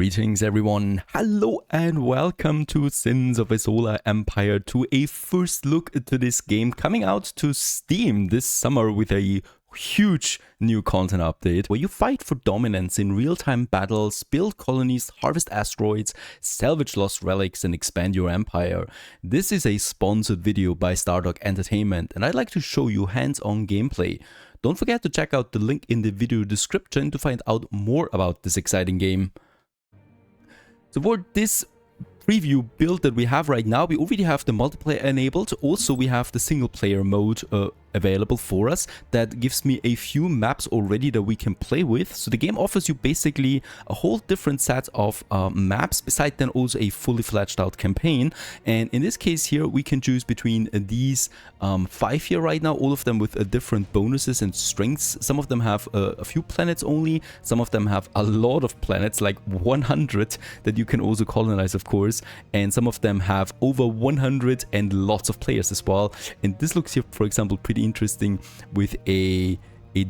Greetings everyone, hello and welcome to Sins of a Solar Empire, to a first look to this game coming out to Steam this summer with a huge new content update where you fight for dominance in real-time battles, build colonies, harvest asteroids, salvage lost relics and expand your empire. This is a sponsored video by Stardock Entertainment and I'd like to show you hands-on gameplay. Don't forget to check out the link in the video description to find out more about this exciting game. So for this preview build that we have right now, we already have the multiplayer enabled. Also, we have the single player mode available for us. That gives me a few maps already that we can play with. So the game offers you basically a whole different set of maps, besides then also a fully fledged out campaign. And in this case here, we can choose between these 5 here right now, all of them with different bonuses and strengths. Some of them have a few planets only. Some of them have a lot of planets, like 100 that you can also colonize, of course. And some of them have over 100 and lots of players as well. And this looks here, for example, pretty interesting with a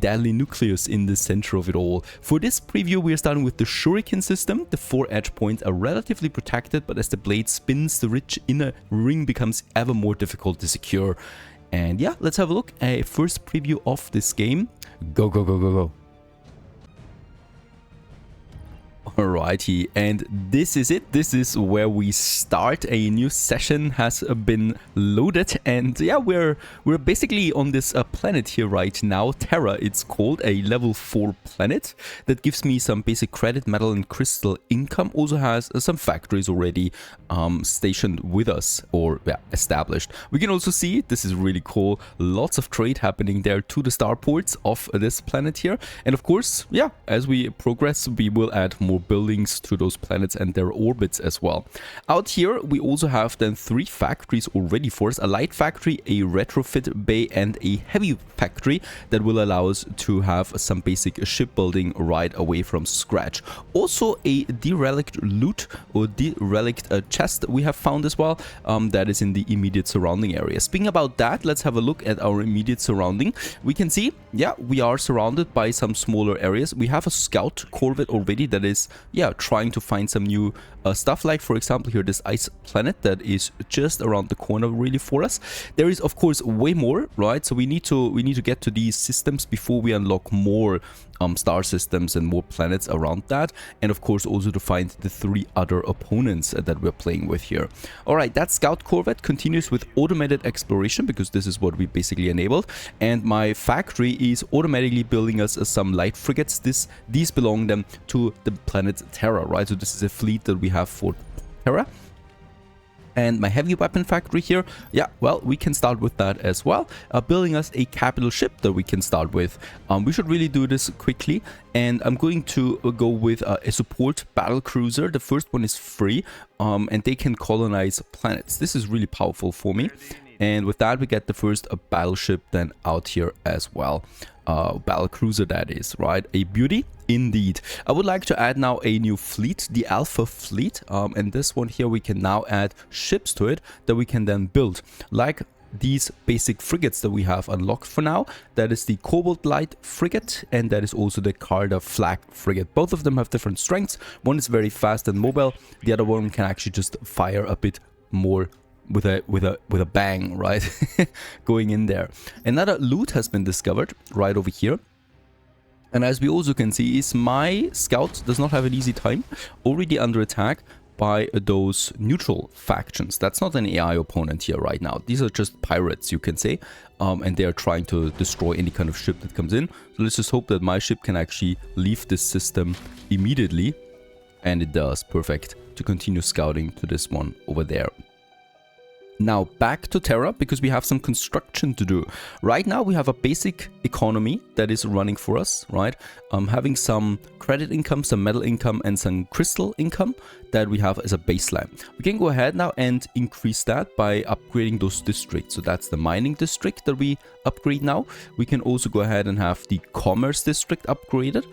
deadly nucleus in the center of it all. For this preview, we are starting with the shuriken system. The 4 edge points are relatively protected, but as the blade spins, the rich inner ring becomes ever more difficult to secure. And yeah, let's have a look at a first preview of this game. Go, go, go, go, go. Alrighty, and this is it. This is where we start. A new session has been loaded, and yeah, we're basically on this planet here right now. Terra, it's called, a level 4 planet that gives me some basic credit, metal, and crystal income. Also has some factories already stationed with us, or yeah, established. We can also see, this is really cool, lots of trade happening there to the starports of this planet here. And of course, yeah, as we progress, we will add more buildings to those planets and their orbits as well. Out here we also have then 3 factories already for us: a light factory, a retrofit bay, and a heavy factory that will allow us to have some basic shipbuilding right away from scratch. Also a derelict loot or derelict chest we have found as well, that is in the immediate surrounding area. Speaking about that, let's have a look at our immediate surrounding. We can see, yeah, we are surrounded by some smaller areas. We have a scout corvette already that is, yeah, trying to find some new stuff, like for example here this ice planet that is just around the corner really for us. There is of course way more, right? So we need to get to these systems before we unlock more star systems and more planets around that, and of course also to find the 3 other opponents that we're playing with here. All right, that scout corvette continues with automated exploration because this is what we basically enabled, and my factory is automatically building us some light frigates. These belong then to the planet Terra, right? So this is a fleet that we have for Terra. And my heavy weapon factory here, yeah, well, we can start with that as well, building us a capital ship that we can start with. We should really do this quickly, and I'm going to go with a support battle cruiser. The first one is free, and they can colonize planets. This is really powerful for me. And with that, we get the first battleship then out here as well. Battle cruiser, that is, right? A beauty indeed. I would like to add now a new fleet, the Alpha fleet, and this one here we can now add ships to it that we can then build, like these basic frigates that we have unlocked for now. That is the Cobalt Light frigate, and that is also the Carda Flag frigate. Both of them have different strengths. One is very fast and mobile, the other one can actually just fire a bit more with a bang, right? Going in there. Another loot has been discovered right over here, and as we also can see, is my scout does not have an easy time, already under attack by those neutral factions. That's not an AI opponent here right now. These are just pirates, you can say, and they are trying to destroy any kind of ship that comes in. So let's just hope that my ship can actually leave this system immediately, and it does. Perfect. To continue scouting to this one over there. Now back to Terra, because we have some construction to do. Right now we have a basic economy that is running for us, right? Having some credit income, some metal income, and some crystal income that we have as a baseline. We can go ahead now and increase that by upgrading those districts. So that's the mining district that we upgrade now. We can also go ahead and have the commerce district upgraded.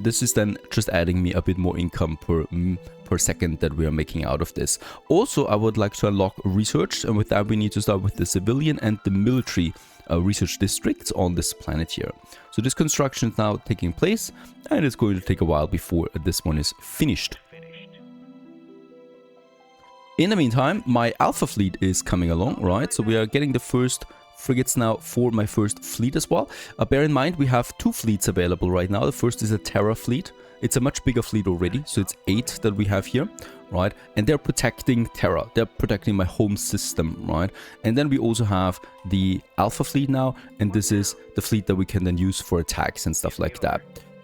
This is then just adding me a bit more income per second that we are making out of this. Also, I would like to unlock research, and with that we need to start with the civilian and the military research districts on this planet here. So this construction is now taking place, and it's going to take a while before this one is finished. In the meantime, my Alpha fleet is coming along, right? So we are getting the first frigates now for my first fleet as well. Bear in mind, we have 2 fleets available right now. The first is a Terra fleet. It's a much bigger fleet already, so it's 8 that we have here, right? And they're protecting Terra. They're protecting my home system, right? And then we also have the Alpha fleet now, and this is the fleet that we can then use for attacks and stuff like that.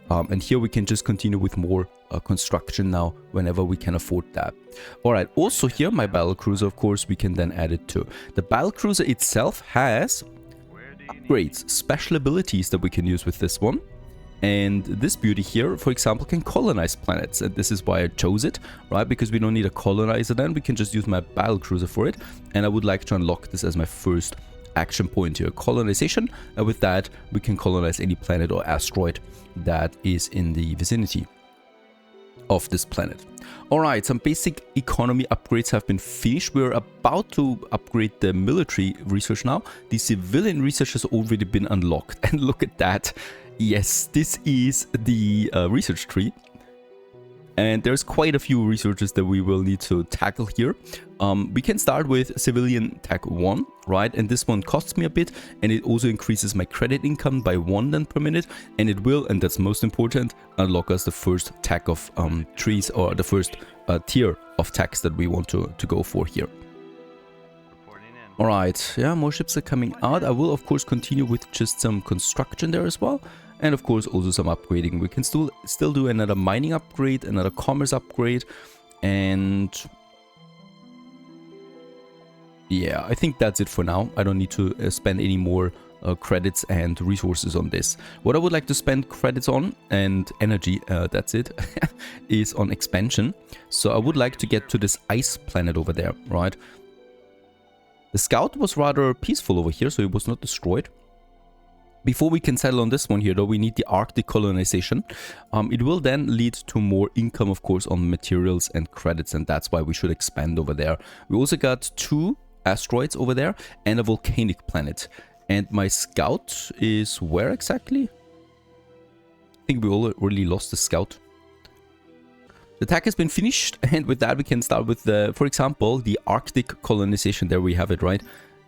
And here we can just continue with more construction now whenever we can afford that. Alright, also here my battlecruiser, of course, we can then add it to. The battlecruiser itself has upgrades, special abilities that we can use with this one. And this beauty here, for example, can colonize planets. And this is why I chose it, right? Because we don't need a colonizer then. We can just use my battlecruiser for it. And I would like to unlock this as my first action point here, colonization. And with that, we can colonize any planet or asteroid that is in the vicinity of this planet. Alright, some basic economy upgrades have been finished. We're about to upgrade the military research now. The civilian research has already been unlocked. And look at that. Yes, this is the research tree. And there's quite a few researches that we will need to tackle here. We can start with civilian tech 1, right? And this one costs me a bit, and it also increases my credit income by 1 then per minute. And it will, and that's most important, unlock us the first tech of trees, or the first tier of techs that we want to go for here. Alright, yeah, more ships are coming out. I will, of course, continue with just some construction there as well. And of course also some upgrading. We can still do another mining upgrade, another commerce upgrade, and yeah, I think that's it for now. I don't need to spend any more credits and resources on this. What I would like to spend credits on, and energy, that's it, is on expansion. So I would like to get to this ice planet over there, right? The scout was rather peaceful over here, so it was not destroyed. Before we can settle on this one here, though, we need the Arctic colonization. It will then lead to more income, of course, on materials and credits, and that's why we should expand over there. We also got 2 asteroids over there and a volcanic planet. And my scout is where exactly? I think we already lost the scout. The attack has been finished, and with that we can start with the, for example, the Arctic colonization. There we have it, right?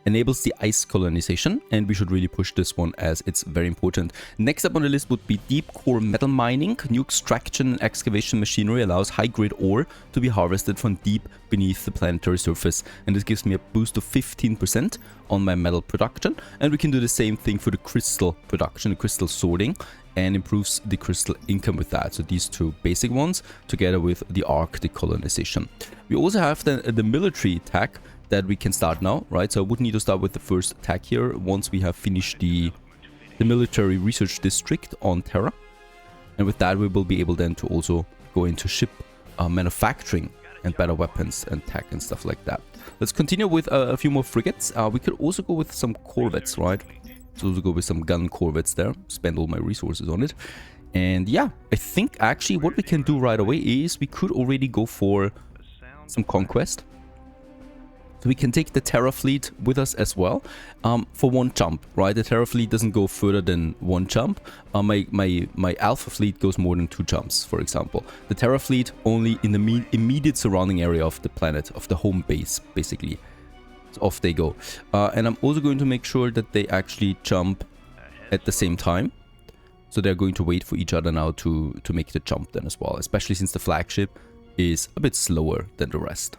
Enables the ice colonization, and we should really push this one as it's very important. Next up on the list would be deep core metal mining. New extraction and excavation machinery allows high-grade ore to be harvested from deep beneath the planetary surface, and this gives me a boost of 15% on my metal production. And we can do the same thing for the crystal production, the crystal sorting, and improves the crystal income with that. So these 2 basic ones together with the Arctic colonization. We also have the military tech that we can start now, right? So I would need to start with the first attack here once we have finished the military research district on Terra. And with that we will be able then to also go into ship manufacturing and better weapons and tech and stuff like that. Let's continue with a few more frigates. We could also go with some corvettes, right? Let's also go with some gun corvettes there, spend all my resources on it. And yeah, I think actually what we can do right away is we could already go for some conquest. So we can take the Terra fleet with us as well, for 1 jump, right? The Terra fleet doesn't go further than 1 jump. My Alpha fleet goes more than 2 jumps, for example. The Terra fleet only in the immediate surrounding area of the planet, of the home base, basically. So off they go. And I'm also going to make sure that they actually jump at the same time. So they're going to wait for each other now to make the jump then as well, especially since the flagship is a bit slower than the rest.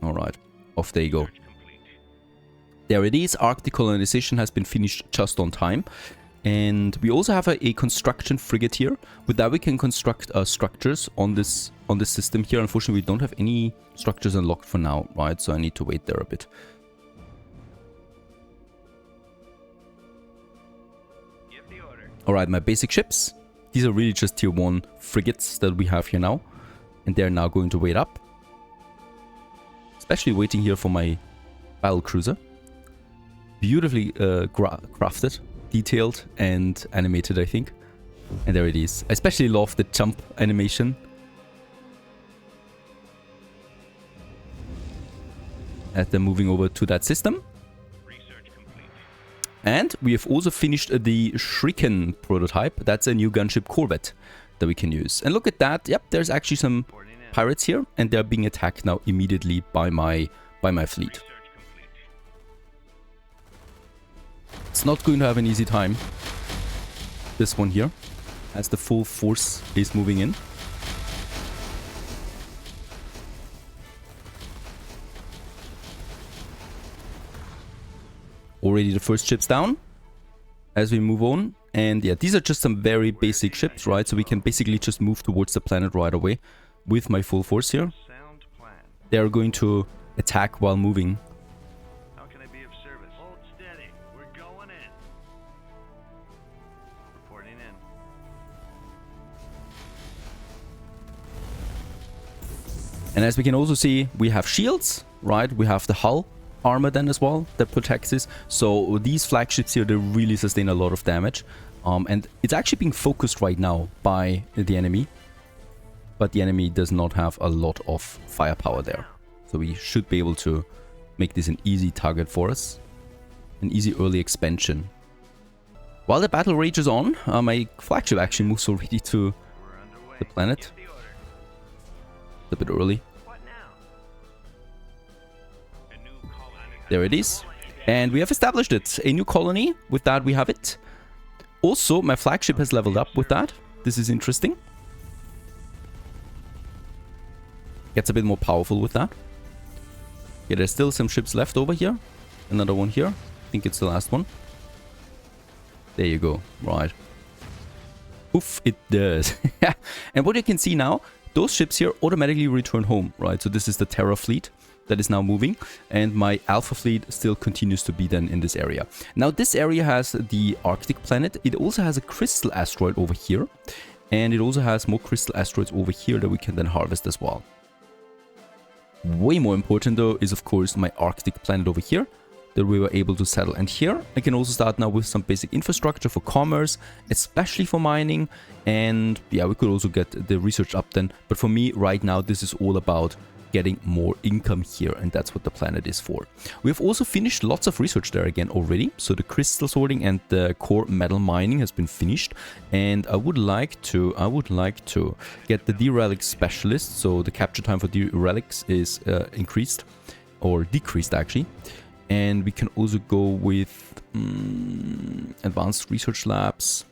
Alright, off they go. There it is, Arctic colonization has been finished just on time. And we also have a construction frigate here. With that we can construct structures on this system here. Unfortunately we don't have any structures unlocked for now, right? So I need to wait there a bit. Alright, my basic ships. These are really just tier 1 frigates that we have here now. And they're now going to wait up. Especially waiting here for my battlecruiser. Beautifully crafted, detailed and animated, I think. And there it is. I especially love the jump animation. As they're moving over to that system. And we have also finished the Shriken prototype. That's a new gunship corvette that we can use. And look at that. Yep, there's actually some pirates here, and they're being attacked now immediately by my fleet. It's not going to have an easy time, this one here, as the full force is moving in. Already the first ship's down as we move on. And yeah, these are just some very basic ships, right? So we can basically just move towards the planet right away with my full force here. They're going to attack while moving. How can I be of service? Hold steady. We're going in. Reporting in. And as we can also see, we have shields, right? We have the hull armor then as well that protects this. So these flagships here, they really sustain a lot of damage. And it's actually being focused right now by the enemy. But the enemy does not have a lot of firepower there. So we should be able to make this an easy target for us. An easy early expansion. While the battle rages on, my flagship actually moves already to the planet. It's a bit early. There it is. And we have established it. A new colony. With that, we have it. Also, my flagship has leveled up with that. This is interesting. Gets a bit more powerful with that. Yeah, there's still some ships left over here. Another one here. I think it's the last one. There you go. Right. Oof, it does. And what you can see now, those ships here automatically return home, right? So this is the Terra fleet that is now moving, and my Alpha fleet still continues to be then in this area. Now this area has the Arctic planet. It also has a crystal asteroid over here, and it also has more crystal asteroids over here that we can then harvest as well. Way more important though is of course my Arctic planet over here that we were able to settle. And here I can also start now with some basic infrastructure for commerce, especially for mining. And yeah, we could also get the research up then. But for me right now, this is all about getting more income here, and that's what the planet is for. We have also finished lots of research there again already. So the crystal sorting and the core metal mining has been finished, and I would like to get the derelict specialist. So the capture time for derelicts is increased or decreased actually. And we can also go with advanced research labs.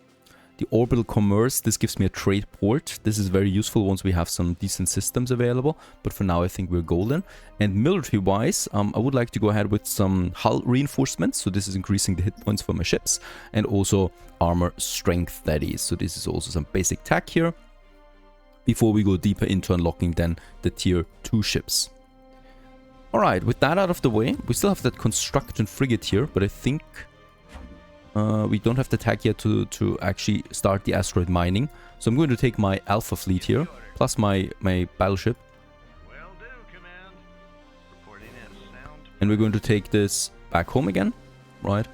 The orbital commerce, this gives me a trade port. This is very useful once we have some decent systems available. But for now, I think we're golden. And military-wise, I would like to go ahead with some hull reinforcements. So this is increasing the hit points for my ships. And also armor strength, that is. So this is also some basic tech here. Before we go deeper into unlocking then the tier 2 ships. Alright, with that out of the way, we still have that construction frigate here. But I think we don't have the tech yet to actually start the asteroid mining. So I'm going to take my Alpha fleet here, plus my battleship. And we're going to take this back home again, right?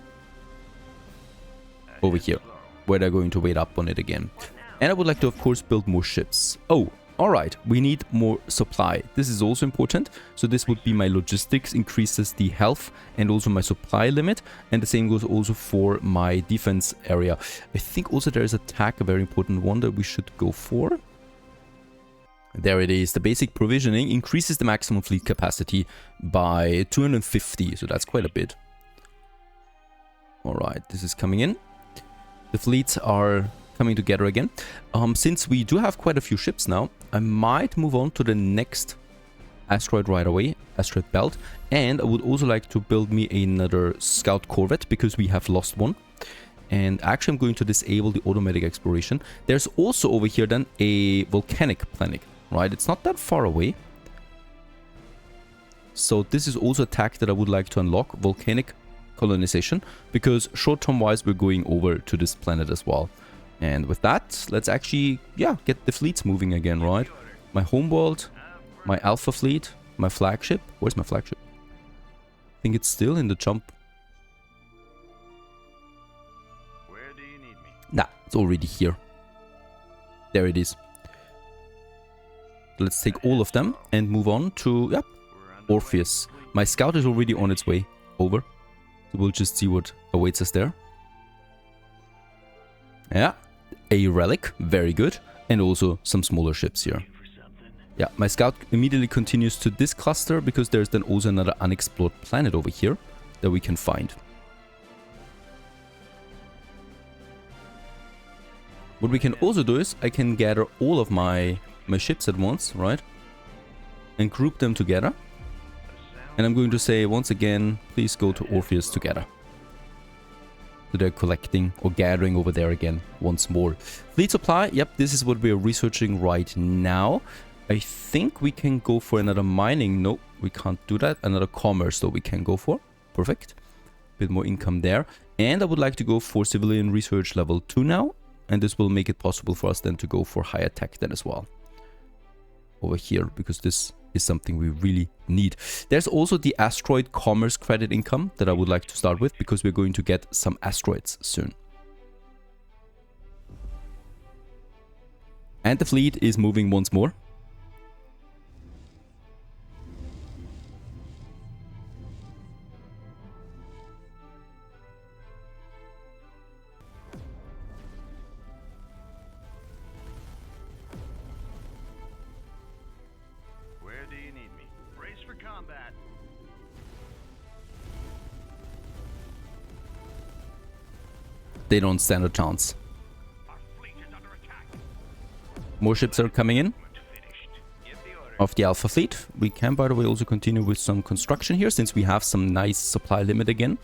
Over here, where they're going to wait up on it again. And I would like to, of course, build more ships. Oh, alright, we need more supply. This is also important. So this would be my logistics, increases the health and also my supply limit. And the same goes also for my defense area. I think also there is attack, a very important one that we should go for. There it is. The basic provisioning increases the maximum fleet capacity by 250. So that's quite a bit. Alright, this is coming in. The fleets are coming together again. Since we do have quite a few ships now, I might move on to the next asteroid right away, asteroid belt. And I would also like to build me another scout corvette because we have lost one. And actually I'm going to disable the automatic exploration. There's also over here then a volcanic planet, right? It's not that far away. So this is also a tech that I would like to unlock, volcanic colonization, because short-term wise we're going over to this planet as well. And with that, let's actually, yeah, get the fleets moving again, right? My homeworld, my Alpha fleet, my flagship. Where's my flagship? I think it's still in the jump. Where do you need me? Nah, it's already here. There it is. Let's take all of them and move on to, yeah, Orpheus. My scout is already on its way over. So we'll just see what awaits us there. Yeah. A relic, very good, and also some smaller ships here. Yeah, my scout immediately continues to this cluster because there's then also another unexplored planet over here that we can find. What we can also do is I can gather all of my ships at once, right? And group them together. And I'm going to say once again, please go to Orpheus together. So they're collecting or gathering over there again once more. Fleet supply, yep, this is what we're researching right now. I think we can go for another mining. No, we can't do that. Another commerce though we can go for. Perfect. Bit more income there. And I would like to go for civilian research level 2 now. And this will make it possible for us then to go for higher tech then as well. Over here, because this is something we really need. There's also the asteroid commerce credit income that I would like to start with, because we're going to get some asteroids soon. And the fleet is moving once more. They don't stand a chance. More ships are coming in of the Alpha fleet. We can, by the way, also continue with some construction here, since we have some nice supply limit again.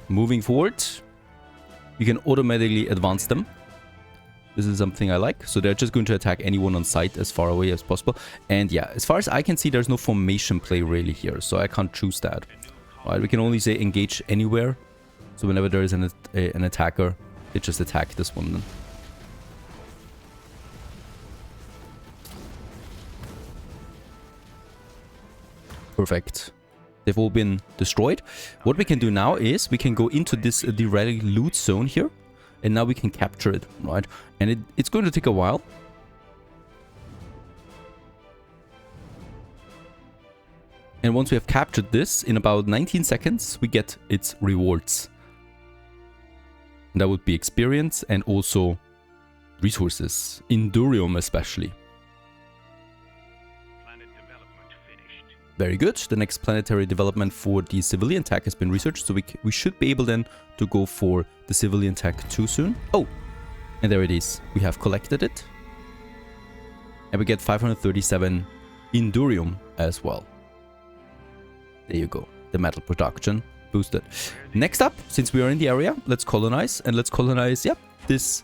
Moving forward, you can automatically advance them. This is something I like. So they're just going to attack anyone on site as far away as possible. And yeah, as far as I can see, there's no formation play really here. So I can't choose that. All right, we can only say engage anywhere. So whenever there is an attacker, they just attack this one then. Perfect. They've all been destroyed. What we can do now is we can go into this derelict loot zone here. And now we can capture it, right? And it's going to take a while. And once we have captured this, in about 19 seconds, we get its rewards. And that would be experience and also resources. Endurium especially. Very good. The next planetary development for the civilian tech has been researched. So we should be able then to go for the civilian tech too soon. Oh, and there it is. We have collected it. And we get 537 Endurium as well. There you go. The metal production boosted. Next up, since we are in the area, let's colonize. And let's colonize, yep, this.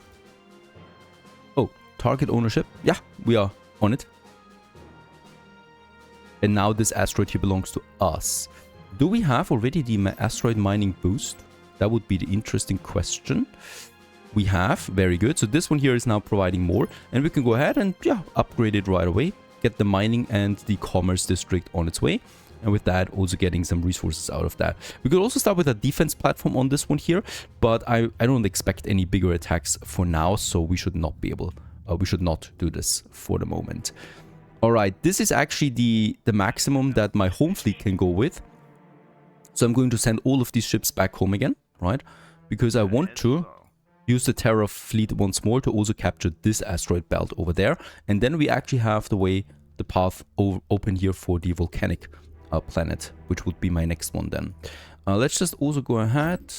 Oh, target ownership. Yeah, we are on it. And now this asteroid here belongs to us. Do we have already the asteroid mining boost? That would be the interesting question. We have, very good. So this one here is now providing more. And we can go ahead and, yeah, upgrade it right away. Get the mining and the commerce district on its way. And with that, also getting some resources out of that. We could also start with a defense platform on this one here. But I don't expect any bigger attacks for now. So we should not be able, we should not do this for the moment. Alright, this is actually the maximum that my home fleet can go with. So I'm going to send all of these ships back home again, right? Because I want to use the Terra fleet once more to also capture this asteroid belt over there. And then we actually have the path open here for the volcanic planet, which would be my next one then. Let's just also go ahead.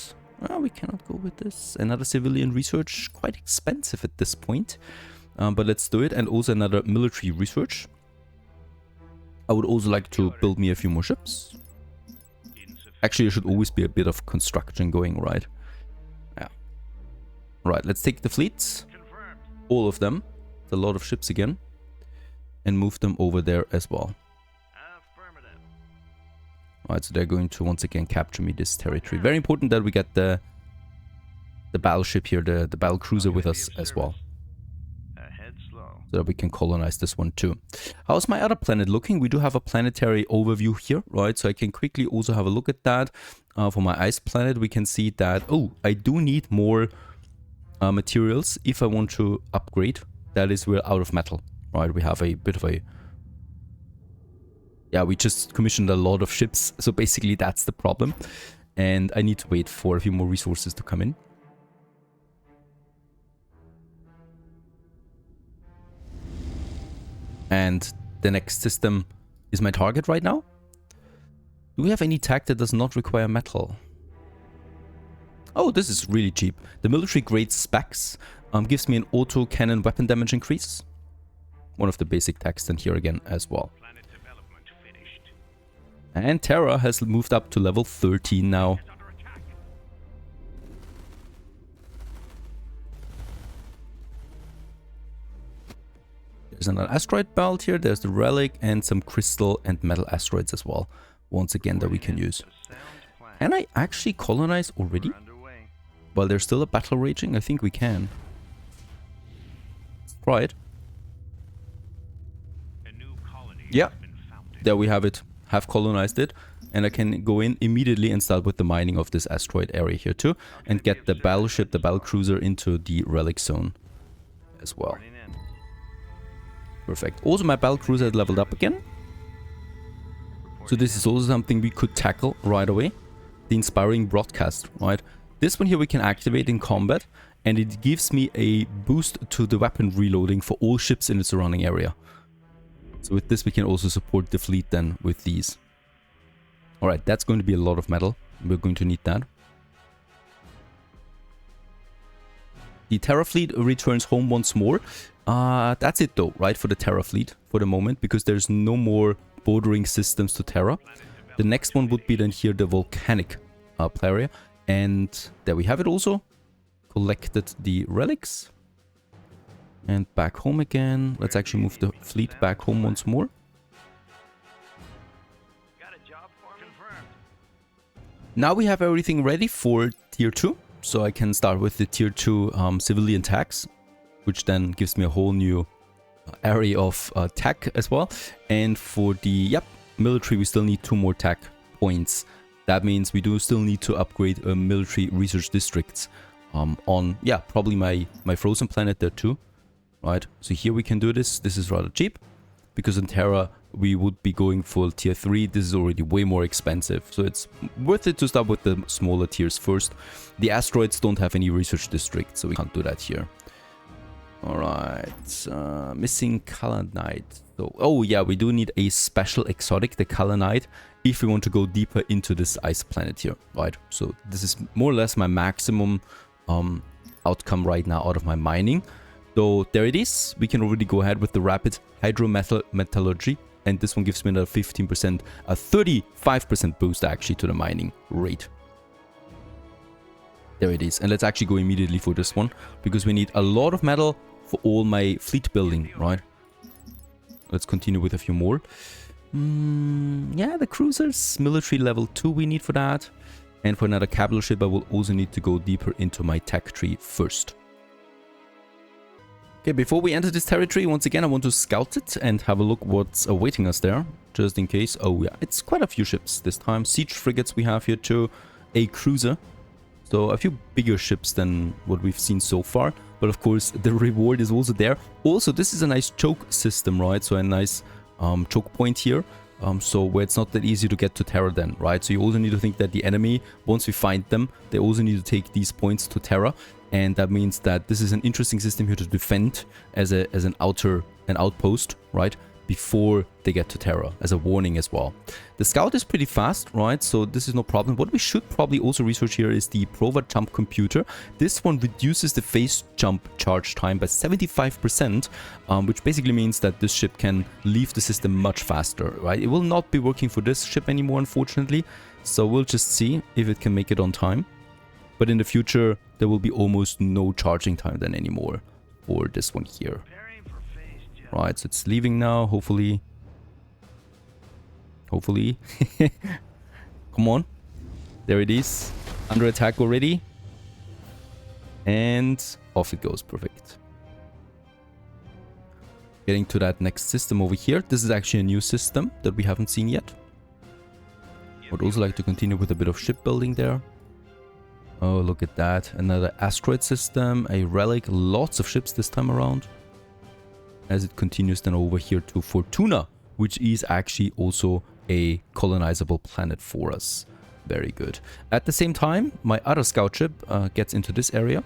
We cannot go with this. Another civilian research, quite expensive at this point. But let's do it. And also another military research. I would also like to build me a few more ships. Actually, there should always be a bit of construction going, right? Yeah. Right, let's take the fleets. All of them. It's a lot of ships again. And move them over there as well. Alright, so they're going to once again capture me this territory. Very important that we get the battleship here, the battle cruiser with us as well. So that we can colonize this one too. How's my other planet looking? We do have a planetary overview here, right? So I can quickly also have a look at that. For my ice planet, we can see that, oh, I do need more materials if I want to upgrade. That is, we're out of metal, right? We have a bit of a... Yeah, we just commissioned a lot of ships. So basically that's the problem. And I need to wait for a few more resources to come in. And the next system is my target right now. Do we have any tech that does not require metal? Oh, this is really cheap. The military grade specs gives me an auto cannon weapon damage increase. One of the basic techs then here again as well. Planet development finished. And Terra has moved up to level 13 now. It's under attack. There's an asteroid belt here, there's the relic and some crystal and metal asteroids as well. Once again that we can use. Sound plan. Can I actually colonize already? We're underway. While there's still a battle raging? I think we can. Let's try it. A new colony Yeah. has been founded. There we have it. Have colonized it. And I can go in immediately and start with the mining of this asteroid area here too. And get the battleship, the battlecruiser into the relic zone as well. Turning in. Perfect. Also my battlecruiser had leveled up again. So this is also something we could tackle right away. The inspiring broadcast, right? This one here we can activate in combat. And it gives me a boost to the weapon reloading for all ships in the surrounding area. So with this we can also support the fleet then with these. Alright, that's going to be a lot of metal. We're going to need that. The Terra fleet returns home once more. That's it though, right, for the Terra fleet for the moment, because there's no more bordering systems to Terra. The next one would be then here the volcanic area. And there we have it also. Collected the relics. And back home again. Let's actually move the fleet back home once more. Got a job for me? Confirmed. Now we have everything ready for tier 2. So I can start with the tier 2 civilian tax, which then gives me a whole new area of tech as well. And for the military, we still need 2 more tech points. That means we do still need to upgrade military research districts on, probably my frozen planet there too. Right, so here we can do this. This is rather cheap, because in Terra we would be going full tier 3. This is already way more expensive, so it's worth it to start with the smaller tiers first. The asteroids don't have any research district, so we can't do that here. Alright, missing colonite. So, oh yeah, we do need a special exotic, the colonite, if we want to go deeper into this ice planet here, right? So this is more or less my maximum outcome right now out of my mining. So there it is. We can already go ahead with the rapid hydrometallurgy, and this one gives me another 15%, a 35% boost actually to the mining rate. There it is. And let's actually go immediately for this one, because we need a lot of metal for all my fleet building, right? Let's continue with a few more. Yeah, the cruisers, military level 2 we need for that. And for another capital ship, I will also need to go deeper into my tech tree first. Okay, before we enter this territory, once again, I want to scout it and have a look what's awaiting us there, just in case. Oh yeah, it's quite a few ships this time. Siege frigates we have here too, a cruiser. So a few bigger ships than what we've seen so far. But of course, the reward is also there. Also, this is a nice choke system, right? So a nice choke point here. So where it's not that easy to get to Terra then, right? So you also need to think that the enemy, once we find them, they also need to take these points to Terra. And that means that this is an interesting system here to defend as an outpost, right? Before they get to Terra, as a warning as well. The scout is pretty fast, right? So this is no problem. What we should probably also research here is the Prova jump computer. This one reduces the phase jump charge time by 75%, which basically means that this ship can leave the system much faster, right? It will not be working for this ship anymore, unfortunately. So we'll just see if it can make it on time. But in the future, there will be almost no charging time then anymore for this one here. Preparing for phase jump. Right, so it's leaving now, hopefully. Hopefully. Come on. There it is. Under attack already. And off it goes. Perfect. Getting to that next system over here. This is actually a new system that we haven't seen yet. Would also like to continue with a bit of shipbuilding there. Oh, look at that. Another asteroid system, a relic, lots of ships this time around. As it continues then over here to Fortuna, which is actually also a colonizable planet for us. Very good. At the same time, my other scout ship gets into this area.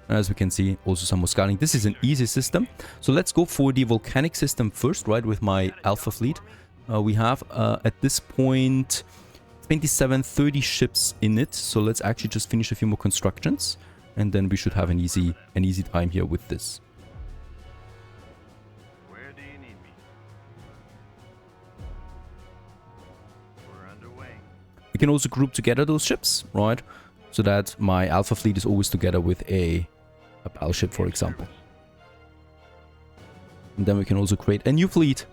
As we can see, also some more scouting. This is an easy system. So let's go for the volcanic system first, right, with my Alpha fleet. We have, at this point, 27, 30 ships in it. So let's actually just finish a few more constructions. And then we should have an easy time here with this. Where do you need me? We're underway. We can also group together those ships, right? So that my Alpha fleet is always together with a battleship, for example. And then we can also create a new fleet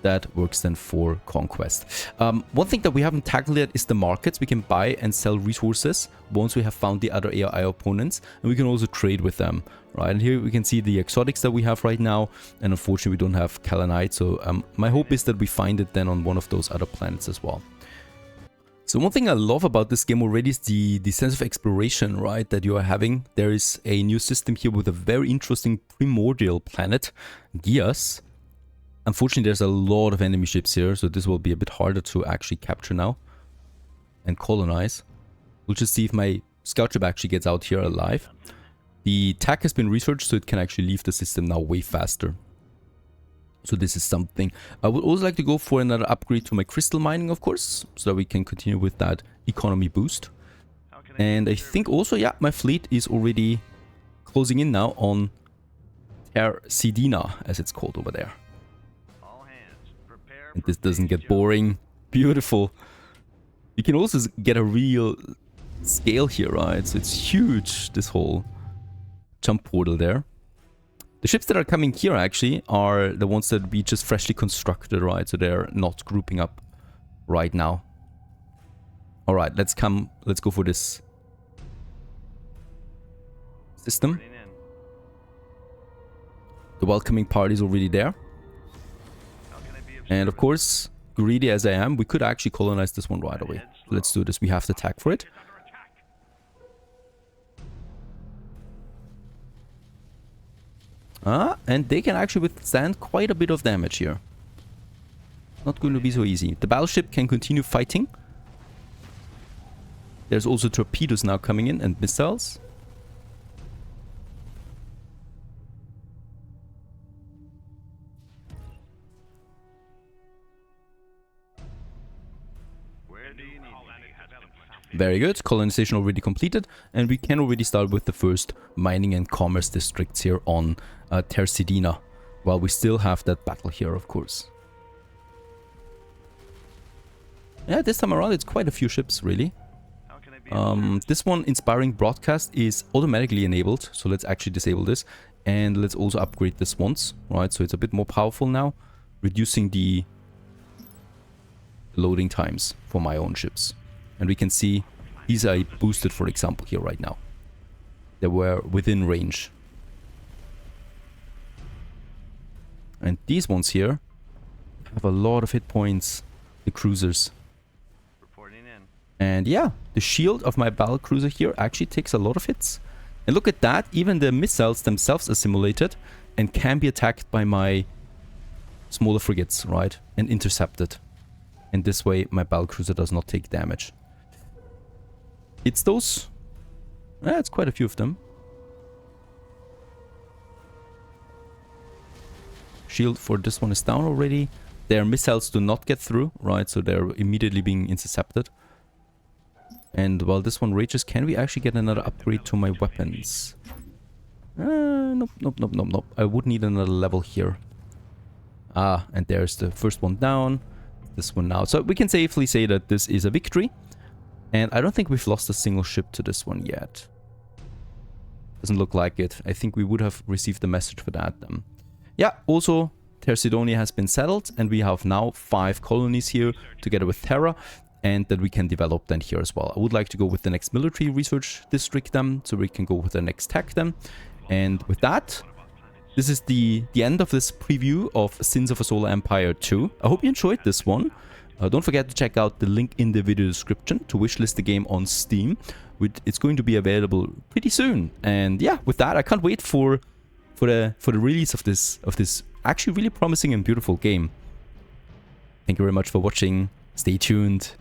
that works then for conquest. One thing that we haven't tackled yet is the markets. We can buy and sell resources once we have found the other AI opponents, and we can also trade with them, right? And here we can see the exotics that we have right now, and unfortunately we don't have Kalanite, so my hope is that we find it then on one of those other planets as well. So one thing I love about this game already is the sense of exploration, right, that you are having. There is a new system here with a very interesting primordial planet, Gias. Unfortunately, there's a lot of enemy ships here, so this will be a bit harder to actually capture now and colonize. We'll just see if my scout ship actually gets out here alive. The tech has been researched, so it can actually leave the system now way faster. So this is something. I would also like to go for another upgrade to my crystal mining, of course, so that we can continue with that economy boost. And I think also, yeah, my fleet is already closing in now on Ter Sidina, as it's called over there. And this doesn't get boring. Beautiful. You can also get a real scale here, right? So it's huge, this whole jump portal there. The ships that are coming here actually are the ones that we just freshly constructed, right? So they're not grouping up right now. All right, let's go for this system. The welcoming party is already there. And of course, greedy as I am, we could actually colonize this one right away. Let's do this. We have to attack for it. And they can actually withstand quite a bit of damage here. Not going to be so easy. The battleship can continue fighting. There's also torpedoes now coming in and missiles. Very good. Colonization already completed, and we can already start with the first mining and commerce districts here on Ter Sidina, while we still have that battle here, of course. Yeah, this time around it's quite a few ships, really. This one, Inspiring Broadcast, is automatically enabled, so let's actually disable this, and let's also upgrade this once, right? So it's a bit more powerful now, reducing the loading times for my own ships. And we can see these are boosted, for example, here right now. They were within range. And these ones here have a lot of hit points, the cruisers. And yeah, the shield of my battle cruiser here actually takes a lot of hits. And look at that, even the missiles themselves are simulated and can be attacked by my smaller frigates, right? And intercepted. And this way my battle cruiser does not take damage. It's those. Yeah, it's quite a few of them. Shield for this one is down already. Their missiles do not get through, right? So they're immediately being intercepted. And while this one rages, can we actually get another upgrade to my weapons? Nope. I would need another level here. Ah, and there's the first one down. This one now. So we can safely say that this is a victory. And I don't think we've lost a single ship to this one yet. Doesn't look like it. I think we would have received the message for that. Yeah, also, Ter Sidonia has been settled, and we have now 5 colonies here together with Terra, and that we can develop then here as well. I would like to go with the next military research district then, so we can go with the next tech then. And with that, this is the end of this preview of Sins of a Solar Empire 2. I hope you enjoyed this one. Don't forget to check out the link in the video description to wishlist the game on Steam. It's going to be available pretty soon. And yeah, with that, I can't wait for the release of this actually really promising and beautiful game. Thank you very much for watching. Stay tuned.